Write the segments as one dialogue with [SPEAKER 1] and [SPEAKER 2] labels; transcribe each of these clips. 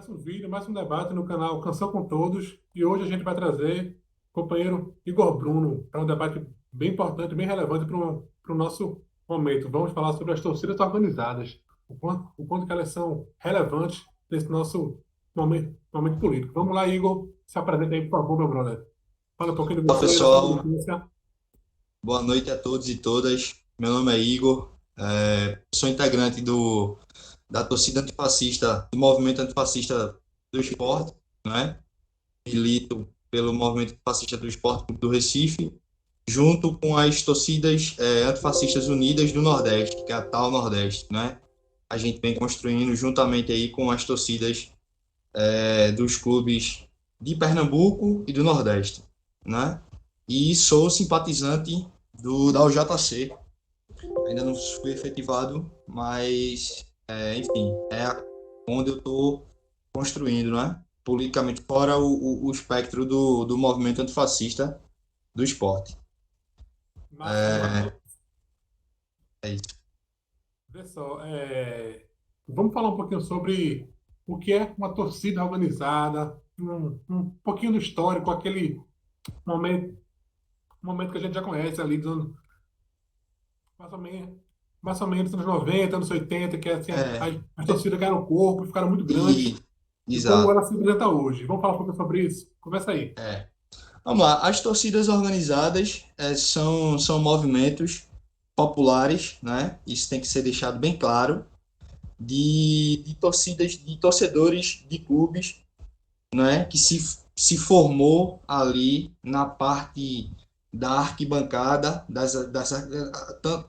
[SPEAKER 1] Mais um vídeo, mais um debate no canal Canção com Todos. E hoje a gente vai trazer o companheiro Igor Bruno para um debate bem importante, bem relevante para o nosso momento. Vamos falar sobre as torcidas organizadas, o quanto que elas são relevantes nesse nosso momento político. Vamos lá, Igor. Se apresenta aí, por favor, meu brother. Fala um pouquinho de
[SPEAKER 2] Olá
[SPEAKER 1] você, da sua
[SPEAKER 2] pessoal,
[SPEAKER 1] militância.
[SPEAKER 2] boa noite a todos e todas. Meu nome é Igor, sou integrante da torcida antifascista, do movimento antifascista do esporte, né? Milito pelo movimento antifascista do esporte Clube do Recife, junto com as torcidas antifascistas unidas do Nordeste, que é a tal Nordeste, né? A gente vem construindo juntamente aí com as torcidas dos clubes de Pernambuco e do Nordeste, né? E sou simpatizante da UJC. Ainda não fui efetivado, mas, enfim, onde eu estou construindo, né? Politicamente, fora o espectro do movimento antifascista do esporte.
[SPEAKER 1] Massa, massa.
[SPEAKER 2] É, é isso.
[SPEAKER 1] Vê só, vamos falar um pouquinho sobre o que é uma torcida organizada, um pouquinho do histórico, aquele momento, momento que a gente já conhece ali, mais ou menos, mais ou menos anos 90, anos 80, que é assim,
[SPEAKER 2] É,
[SPEAKER 1] as torcidas ganharam corpo, ficaram muito grandes,
[SPEAKER 2] e,
[SPEAKER 1] e como
[SPEAKER 2] exato.
[SPEAKER 1] ela se apresenta hoje. Vamos falar um pouquinho sobre isso? Começa aí.
[SPEAKER 2] É. Vamos lá, as torcidas organizadas são movimentos populares, né? Isso tem que ser deixado bem claro, de torcidas, de torcedores de clubes, né, que se formou ali na parte da arquibancada,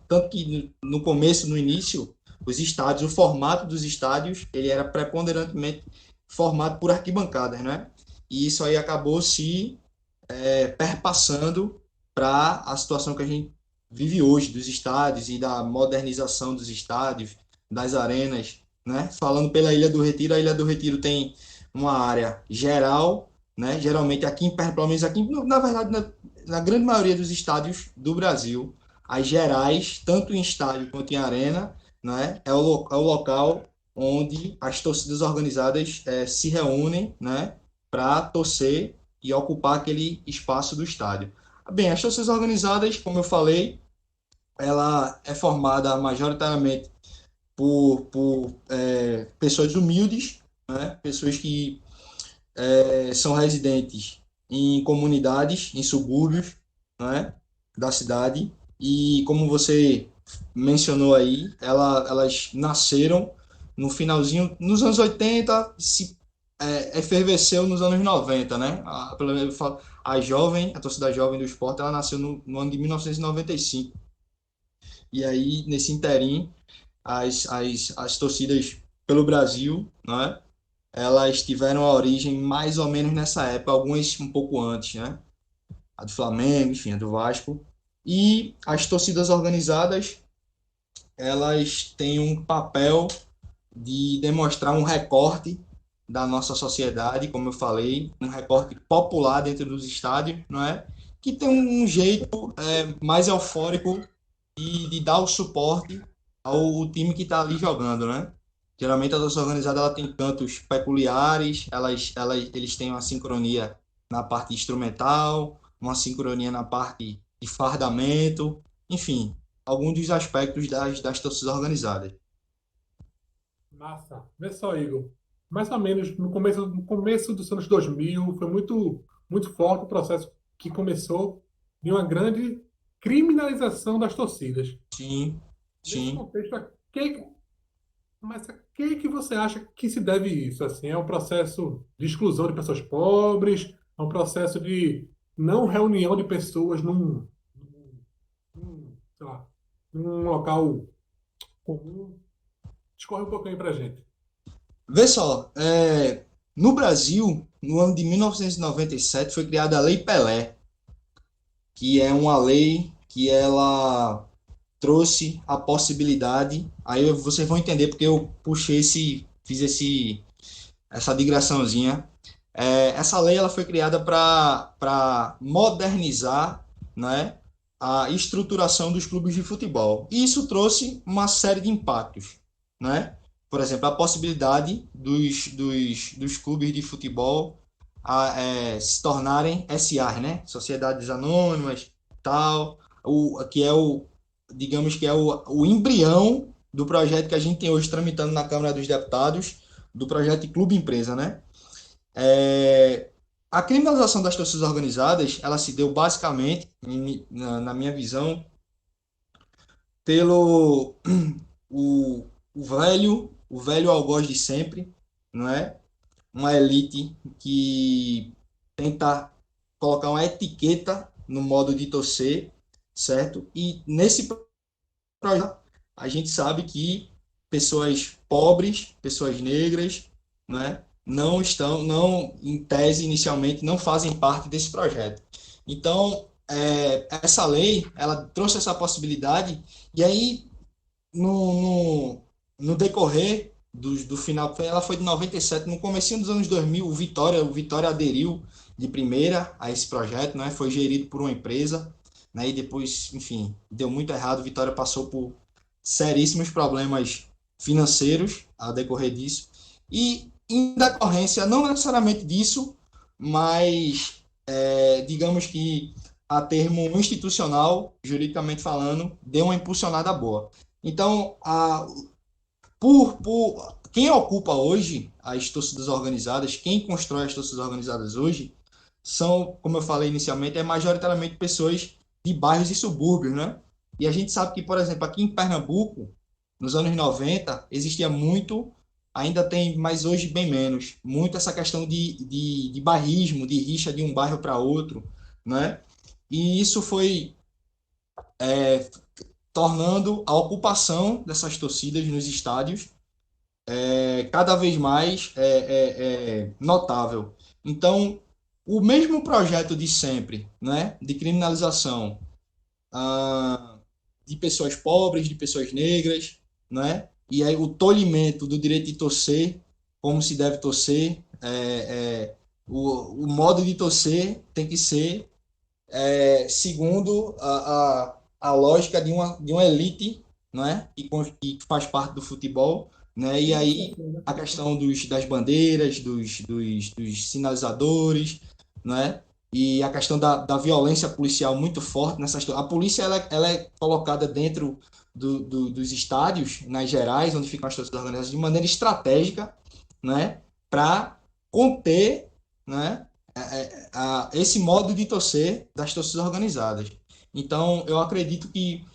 [SPEAKER 2] tanto que no começo, no início, os estádios, o formato dos estádios, ele era preponderantemente formado por arquibancadas, né? E isso aí acabou se perpassando para a situação que a gente vive hoje dos estádios e da modernização dos estádios, das arenas, né? Falando pela Ilha do Retiro, a Ilha do Retiro tem uma área geral, né? Geralmente aqui em pelo menos aqui, na verdade, na grande maioria dos estádios do Brasil, as gerais, tanto em estádio quanto em arena, né? É o local onde as torcidas organizadas se reúnem, né? Para torcer e ocupar aquele espaço do estádio. Bem, as torcidas organizadas, como eu falei, ela é formada majoritariamente por pessoas humildes, né? Pessoas que são residentes em comunidades, em subúrbios, né? Da cidade. E como você mencionou aí, elas nasceram no finalzinho, nos anos 80, efervesceu nos anos 90, né? Pelo menos eu falo, a torcida jovem do esporte, ela nasceu no ano de 1995. E aí, nesse interim, as torcidas pelo Brasil, né? Elas tiveram a origem mais ou menos nessa época, algumas um pouco antes, né? A do Flamengo, enfim, a do Vasco. E as torcidas organizadas, elas têm um papel de demonstrar um recorte da nossa sociedade, como eu falei, um recorte popular dentro dos estádios, não é? Que tem um jeito mais eufórico de dar o suporte ao time que está ali jogando, né? Geralmente a torcida organizada ela tem cantos peculiares, eles têm uma sincronia na parte instrumental, uma sincronia na parte de fardamento, enfim, alguns dos aspectos das torcidas organizadas.
[SPEAKER 1] Massa. Vê só, Igor. Mais ou menos no começo dos anos 2000, foi muito forte o processo que começou de uma grande criminalização das torcidas.
[SPEAKER 2] Sim,
[SPEAKER 1] Nesse
[SPEAKER 2] sim.
[SPEAKER 1] contexto, mas a que você acha que se deve isso? Assim, é um processo de exclusão de pessoas pobres? É um processo de não reunião de pessoas sei lá, num local comum? Discorre um pouquinho aí pra gente.
[SPEAKER 2] Vê só, no Brasil, no ano de 1997, foi criada a Lei Pelé, que é uma lei que ela trouxe a possibilidade, aí vocês vão entender porque eu fiz essa digressãozinha. Essa lei ela foi criada para modernizar, né, a estruturação dos clubes de futebol. E isso trouxe uma série de impactos, né? por exemplo, a possibilidade dos clubes de futebol se tornarem SAs, né? Sociedades Anônimas, tal, que é digamos que é o embrião do projeto que a gente tem hoje tramitando na Câmara dos Deputados, do projeto de Clube Empresa, né? É, a criminalização das torcidas organizadas, ela se deu basicamente, na minha visão, pelo o velho algoz de sempre, não é? Uma elite que tenta colocar uma etiqueta no modo de torcer, certo? E nesse projeto a gente sabe que pessoas pobres, pessoas negras, né, não estão, não em tese inicialmente não fazem parte desse projeto. Então, essa lei, ela trouxe essa possibilidade e aí no, no decorrer do final, ela foi de 97, no comecinho dos anos 2000, o Vitória aderiu de primeira a esse projeto, né? Foi gerido por uma empresa, né? E depois, enfim, deu muito errado, o Vitória passou por seríssimos problemas financeiros a decorrer disso. E em decorrência, não necessariamente disso, mas digamos que a termo institucional, juridicamente falando, deu uma impulsionada boa. Então, quem ocupa hoje as torcidas organizadas, quem constrói as torcidas organizadas hoje, são, como eu falei inicialmente, majoritariamente pessoas de bairros e subúrbios, né? E a gente sabe que, por exemplo, aqui em Pernambuco, nos anos 90 existia muito, ainda tem, mas hoje bem menos, muito essa questão de bairrismo, de rixa de um bairro para outro, né? E isso foi tornando a ocupação dessas torcidas nos estádios cada vez mais notável. Então, o mesmo projeto de sempre, né, de criminalização ah, de pessoas pobres, de pessoas negras, né, e aí o tolhimento do direito de torcer, como se deve torcer, o modo de torcer tem que ser segundo a lógica de uma elite, né, que faz parte do futebol, né, e aí a questão das bandeiras, dos sinalizadores, né, e a questão da violência policial muito forte nessas. A polícia ela é colocada dentro dos estádios, nas gerais, onde ficam as torcidas organizadas, de maneira estratégica, né, para conter, né, esse modo de torcer das torcidas organizadas. Então, eu acredito que,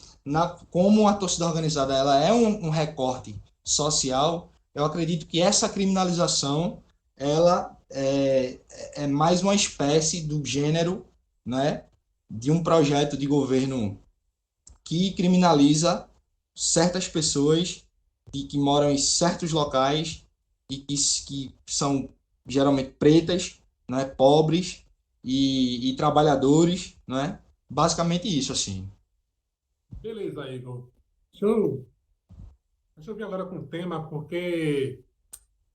[SPEAKER 2] como a torcida organizada ela é um recorte social, eu acredito que essa criminalização ela é mais uma espécie do gênero, né, de um projeto de governo que criminaliza certas pessoas que moram em certos locais e que são geralmente pretas, né, pobres e trabalhadores, né? Basicamente isso, assim.
[SPEAKER 1] Beleza, Igor. Deixa eu, deixa eu vir agora com o tema, porque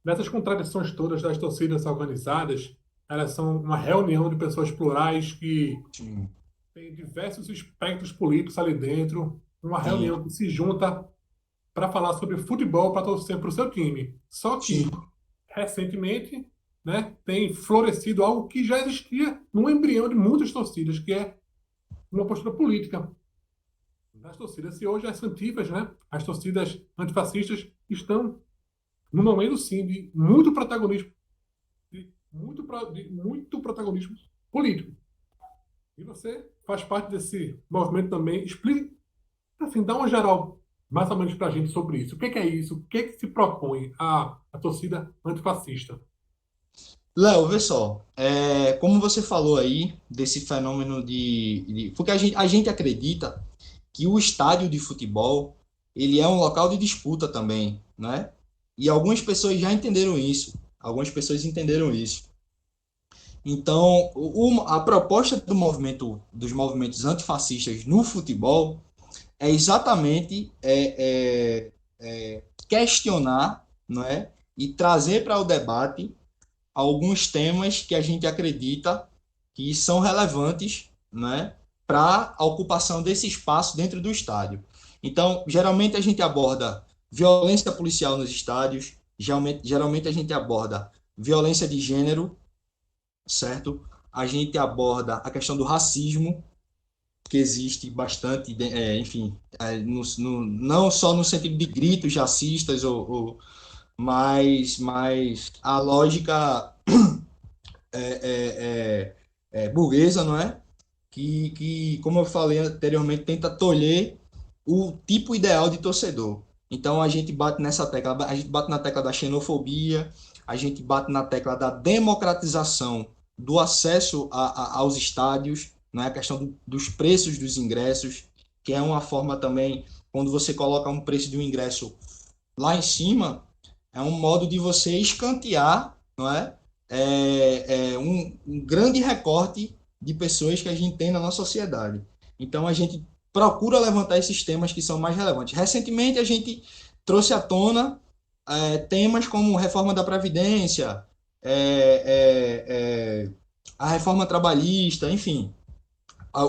[SPEAKER 1] nessas contradições todas das torcidas organizadas, elas são uma reunião de pessoas plurais que
[SPEAKER 2] Sim,
[SPEAKER 1] têm diversos espectros políticos ali dentro, uma
[SPEAKER 2] sim,
[SPEAKER 1] reunião que se junta para falar sobre futebol para torcer para o seu time. Só
[SPEAKER 2] sim,
[SPEAKER 1] que, recentemente, né, tem florescido algo que já existia no embrião de muitas torcidas, que é uma postura política das torcidas. E hoje as antifas, né, as torcidas antifascistas, estão no momento, sim, de muito protagonismo, de muito protagonismo político. E você faz parte desse movimento também. Explique, assim, dá uma geral mais ou menos para a gente sobre isso. O que é isso? O que é que se propõe a torcida antifascista?
[SPEAKER 2] Léo, vê só, como você falou aí desse fenômeno porque a gente acredita que o estádio de futebol ele é um local de disputa também, né? E algumas pessoas já entenderam isso, algumas pessoas entenderam isso. Então, a proposta dos movimentos antifascistas no futebol é exatamente questionar, não é? E trazer para o debate alguns temas que a gente acredita que são relevantes, né, para a ocupação desse espaço dentro do estádio. Então, geralmente a gente aborda violência policial nos estádios, geralmente a gente aborda violência de gênero, certo? A gente aborda a questão do racismo, que existe bastante, enfim, não só no sentido de gritos racistas, mas a lógica burguesa, não é? Como eu falei anteriormente, tenta tolher o tipo ideal de torcedor. Então a gente bate nessa tecla, a gente bate na tecla da xenofobia, a gente bate na tecla da democratização do acesso aos estádios, não é? A questão dos preços dos ingressos, que é uma forma também, quando você coloca um preço de um ingresso lá em cima, é um modo de você escantear, não é? Um grande recorte de pessoas que a gente tem na nossa sociedade. Então a gente procura levantar esses temas que são mais relevantes. Recentemente a gente trouxe à tona temas como reforma da Previdência, a reforma trabalhista, enfim,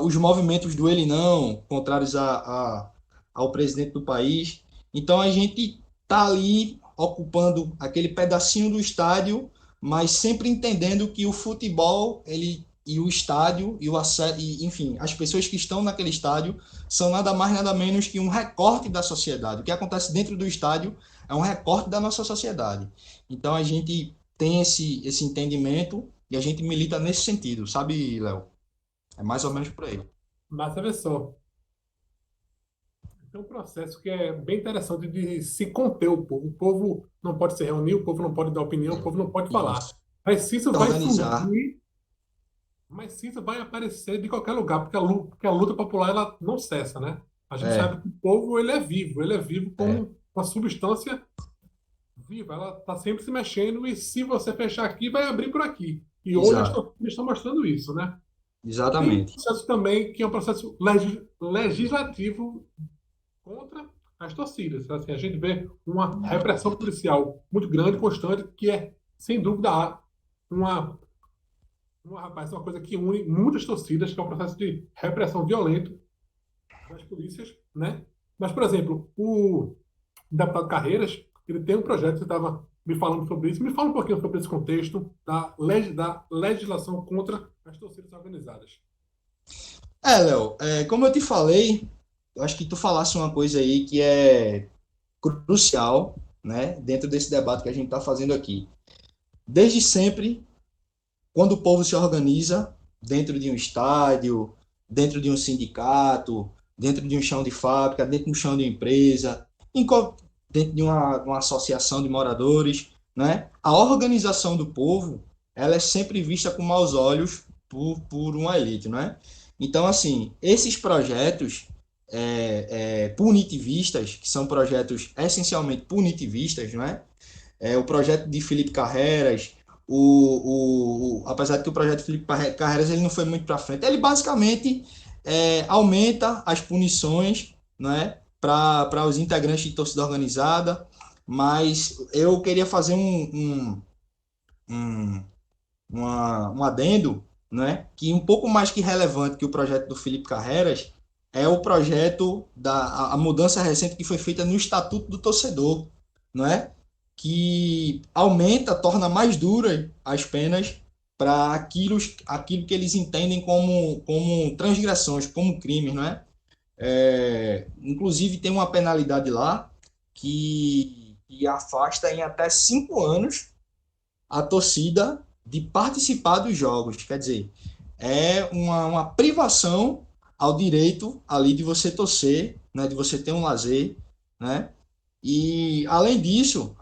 [SPEAKER 2] os movimentos do ele não, contrários ao presidente do país. Então a gente está ali ocupando aquele pedacinho do estádio, mas sempre entendendo que o futebol, ele e o estádio e enfim, as pessoas que estão naquele estádio são nada mais nada menos que um recorte da sociedade. O que acontece dentro do estádio é um recorte da nossa sociedade. Então a gente tem esse entendimento e a gente milita nesse sentido, sabe, Léo? É mais ou menos por aí.
[SPEAKER 1] Mas você vê só, é um processo que é bem interessante de se conter o povo. O povo não pode se reunir, o povo não pode dar opinião, o povo não pode falar.
[SPEAKER 2] Isso.
[SPEAKER 1] Mas se isso vai
[SPEAKER 2] Organizar.
[SPEAKER 1] surgir, mas se isso vai aparecer de qualquer lugar, porque a luta popular ela não cessa, né? A gente
[SPEAKER 2] É,
[SPEAKER 1] sabe que o povo ele é vivo
[SPEAKER 2] é,
[SPEAKER 1] como uma substância viva, ela está sempre se mexendo e se você fechar aqui, vai abrir por aqui. E hoje as
[SPEAKER 2] exato.
[SPEAKER 1] torcidas estão mostrando isso, né? Tem um
[SPEAKER 2] Exatamente.
[SPEAKER 1] processo também que é um processo legislativo contra as torcidas. Assim, a gente vê uma repressão policial muito grande, constante, que é, sem dúvida, uma, rapaz, uma coisa que une muitas torcidas, que é um processo de repressão violento das polícias, né? Mas, por exemplo, o deputado Carreiras, ele tem um projeto, você estava me falando sobre isso. Me fala um pouquinho sobre esse contexto da legislação contra as torcidas organizadas.
[SPEAKER 2] Léo, como eu te falei, eu acho que tu falasse uma coisa aí que é crucial, né, dentro desse debate que a gente está fazendo aqui. Desde sempre, quando o povo se organiza dentro de um estádio, dentro de um sindicato, dentro de um chão de fábrica, dentro de um chão de empresa, dentro de uma associação de moradores, né? A organização do povo, ela é sempre vista com maus olhos por uma elite, né? Então, assim, esses projetos punitivistas, que são projetos essencialmente punitivistas, não é? O projeto de Felipe Carreras, apesar de que o projeto de Felipe Carreras ele não foi muito para frente, ele basicamente aumenta as punições, né, para os integrantes de torcida organizada, mas eu queria fazer um, um adendo, né, que um pouco mais que relevante que o projeto do Felipe Carreras é o projeto a mudança recente que foi feita no Estatuto do Torcedor, não é? Que aumenta, torna mais duras as penas para aquilo que eles entendem como transgressões, como crimes, não é? Inclusive tem uma penalidade lá que afasta em até 5 anos a torcida de participar dos jogos. Quer dizer, é uma privação ao direito ali de você torcer, né, de você ter um lazer, né? E além disso,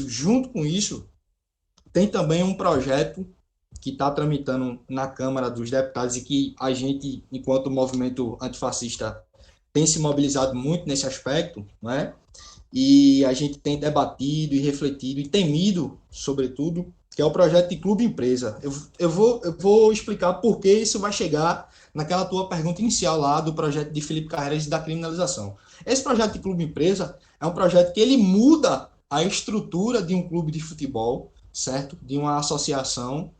[SPEAKER 2] junto com isso, tem também um projeto que está tramitando na Câmara dos Deputados e que a gente, enquanto movimento antifascista, tem se mobilizado muito nesse aspecto, né? E a gente tem debatido e refletido e temido, sobretudo, que é o projeto de clube empresa. Eu vou explicar por que isso vai chegar naquela tua pergunta inicial lá do projeto de Felipe Carreiras e da criminalização. Esse projeto de clube empresa é um projeto que ele muda a estrutura de um clube de futebol, certo? De uma associação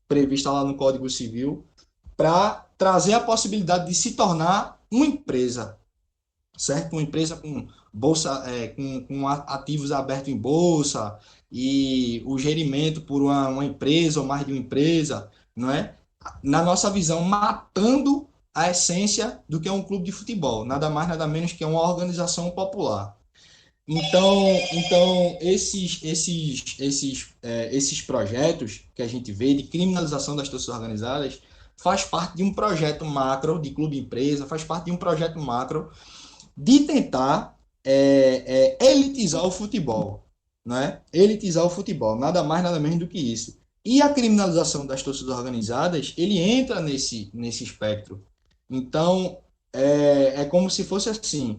[SPEAKER 2] prevista lá no Código Civil, para trazer a possibilidade de se tornar uma empresa, certo? Uma empresa bolsa, com ativos abertos em bolsa e o gerimento por uma empresa ou mais de uma empresa, não é? Na nossa visão, matando a essência do que é um clube de futebol, nada mais, nada menos que uma organização popular. Então esses projetos que a gente vê de criminalização das torcidas organizadas faz parte de um projeto macro de clube-empresa, faz parte de um projeto macro de tentar elitizar o futebol, né? Elitizar o futebol, nada mais, nada menos do que isso. E a criminalização das torcidas organizadas, ele entra nesse espectro. Então, é como se fosse assim,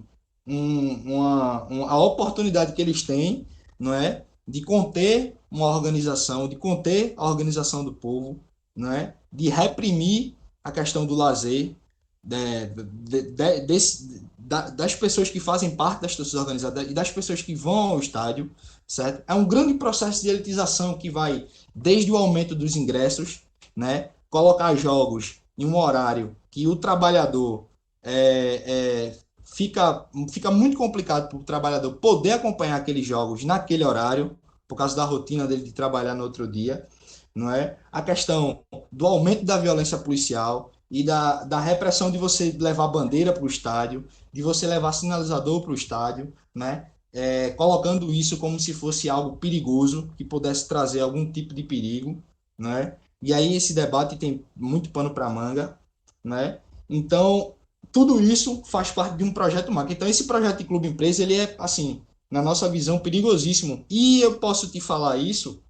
[SPEAKER 2] a oportunidade que eles têm, não é, de conter uma organização, de conter a organização do povo, não é, de reprimir a questão do lazer, das pessoas que fazem parte das torcidas organizadas e das pessoas que vão ao estádio, certo? É um grande processo de elitização que vai desde o aumento dos ingressos, né? Colocar jogos em um horário que o trabalhador fica muito complicado para o trabalhador poder acompanhar aqueles jogos naquele horário, por causa da rotina dele de trabalhar no outro dia, não é? A questão do aumento da violência policial e da repressão de você levar bandeira para o estádio, de você levar sinalizador para o estádio, né? Colocando isso como se fosse algo perigoso, que pudesse trazer algum tipo de perigo, né? E aí esse debate tem muito pano para manga, né? Então, tudo isso faz parte de um projeto macro. Então, esse projeto de clube empresa, ele é, assim, na nossa visão, perigosíssimo. E eu posso te falar isso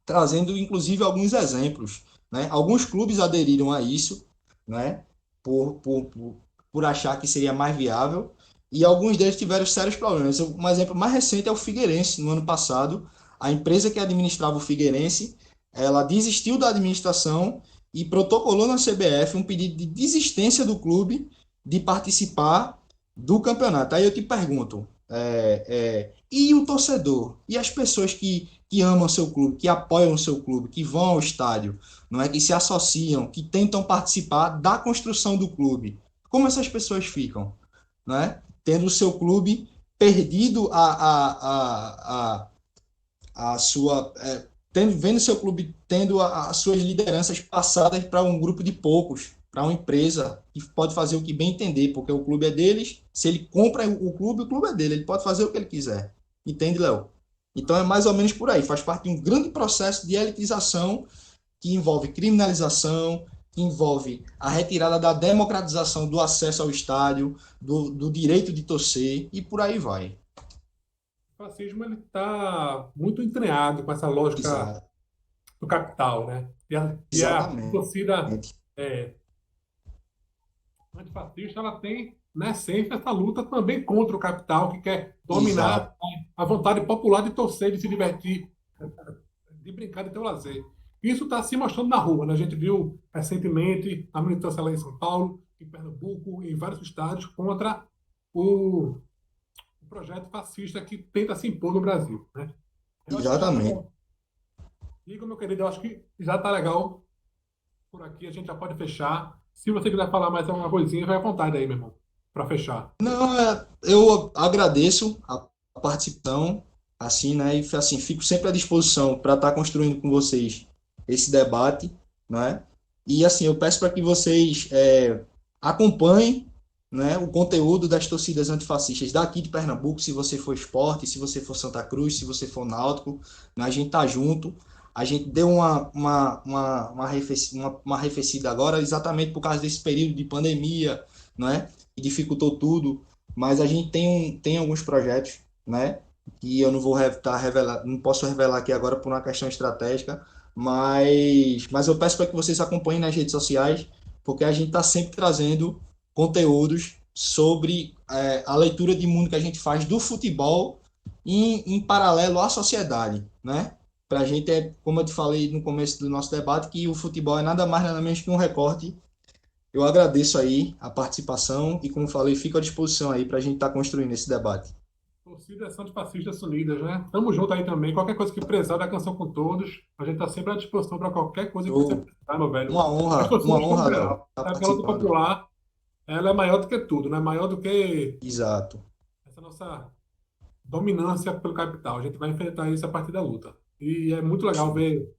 [SPEAKER 2] trazendo, inclusive, alguns exemplos, né? Alguns clubes aderiram a isso, né? Por achar que seria mais viável, e alguns deles tiveram sérios problemas. Um exemplo mais recente é o Figueirense. No ano passado, a empresa que administrava o Figueirense, ela desistiu da administração e protocolou na CBF um pedido de desistência do clube de participar do campeonato. Aí eu te pergunto, e o torcedor? E as pessoas que amam o seu clube, que apoiam o seu clube, que vão ao estádio, não é, que se associam, que tentam participar da construção do clube? Como essas pessoas ficam, não é? Tendo o seu clube perdido a sua vendo seu clube tendo as suas lideranças passadas para um grupo de poucos, para uma empresa que pode fazer o que bem entender, porque o clube é deles. Se ele compra o clube é dele, ele pode fazer o que ele quiser. Entende, Léo? Então é mais ou menos por aí. Faz parte de um grande processo de elitização que envolve criminalização, que envolve a retirada da democratização do acesso ao estádio, do direito de torcer e por aí vai.
[SPEAKER 1] O fascismo ele está muito entranhado com essa lógica
[SPEAKER 2] Exato.
[SPEAKER 1] do capital, né? E a
[SPEAKER 2] Exatamente.
[SPEAKER 1] torcida é, antifascista ela tem, na essência, essa luta também contra o capital que quer
[SPEAKER 2] Exato.
[SPEAKER 1] dominar a vontade popular de torcer, de se divertir, de brincar, de ter o lazer. Isso está se mostrando na rua, né? A gente viu recentemente a militância lá em São Paulo, em Pernambuco, em vários estados, contra o, o projeto fascista que tenta se impor no Brasil, né? Eu acho que já está
[SPEAKER 2] Exatamente.
[SPEAKER 1] bom. Igor, meu querido, eu acho que já está legal por aqui, a gente já pode fechar. Se você quiser falar mais alguma coisinha, vai à vontade aí, meu irmão, para fechar.
[SPEAKER 2] Não, eu agradeço a participação, assim, né? E assim, fico sempre à disposição para estar construindo com vocês esse debate, né? E assim, eu peço para que vocês acompanhem, né, o conteúdo das torcidas antifascistas daqui de Pernambuco, se você for Sport, se você for Santa Cruz, se você for Náutico, né, a gente tá junto. A gente deu uma arrefecida agora, exatamente por causa desse período de pandemia, né? Que dificultou tudo, mas a gente tem alguns projetos, né? Que eu não vou revelar, não posso revelar aqui agora por uma questão estratégica, mas eu peço para que vocês acompanhem nas redes sociais, porque a gente está sempre trazendo conteúdos sobre a leitura de mundo que a gente faz do futebol em paralelo à sociedade, né? Para a gente como eu te falei no começo do nosso debate, que o futebol é nada mais nada menos que um recorte. Eu agradeço aí a participação e, como falei, fico à disposição aí para a gente estar construindo esse debate.
[SPEAKER 1] Torcidas Antifascistas Unidas, né? Tamo junto aí também. Qualquer coisa que precisar da Canção com Todos, a gente tá sempre à disposição para qualquer coisa que você
[SPEAKER 2] Show.
[SPEAKER 1] precisar, meu velho. As
[SPEAKER 2] Uma
[SPEAKER 1] torcidas como
[SPEAKER 2] honra, Léo,
[SPEAKER 1] geral.
[SPEAKER 2] estar
[SPEAKER 1] Sabe que a luta
[SPEAKER 2] participando.
[SPEAKER 1] popular, ela é maior do que tudo, né? Maior do que
[SPEAKER 2] Exato.
[SPEAKER 1] essa nossa dominância pelo capital. A gente vai enfrentar isso a partir da luta. E é muito legal ver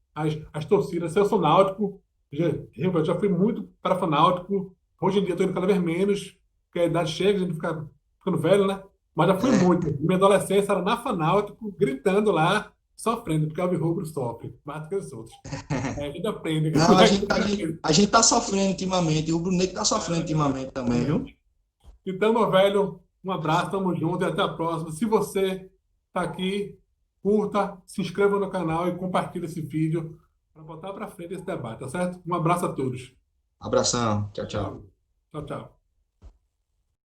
[SPEAKER 1] as torcidas. Eu sou náutico, eu já fui muito para fanático. Hoje em dia estou indo cada vez menos, porque a idade chega, a gente fica ficando velho, né? Mas já fui
[SPEAKER 2] É.
[SPEAKER 1] muito. Minha adolescência era na fanático, gritando lá, sofrendo, porque o Alvirrubro sofre mais do que os outros. Aí a gente aprende.
[SPEAKER 2] Não, a gente tá sofrendo ultimamente, o Rubro Negro tá sofrendo ultimamente também, viu?
[SPEAKER 1] Então, meu velho, um abraço, tamo junto e até a próxima. Se você tá aqui, curta, se inscreva no canal e compartilhe esse vídeo para botar para frente esse debate, tá certo? Um abraço a todos.
[SPEAKER 2] Abração, tchau,
[SPEAKER 1] Tchau,
[SPEAKER 2] tchau.
[SPEAKER 1] tchau, tchau.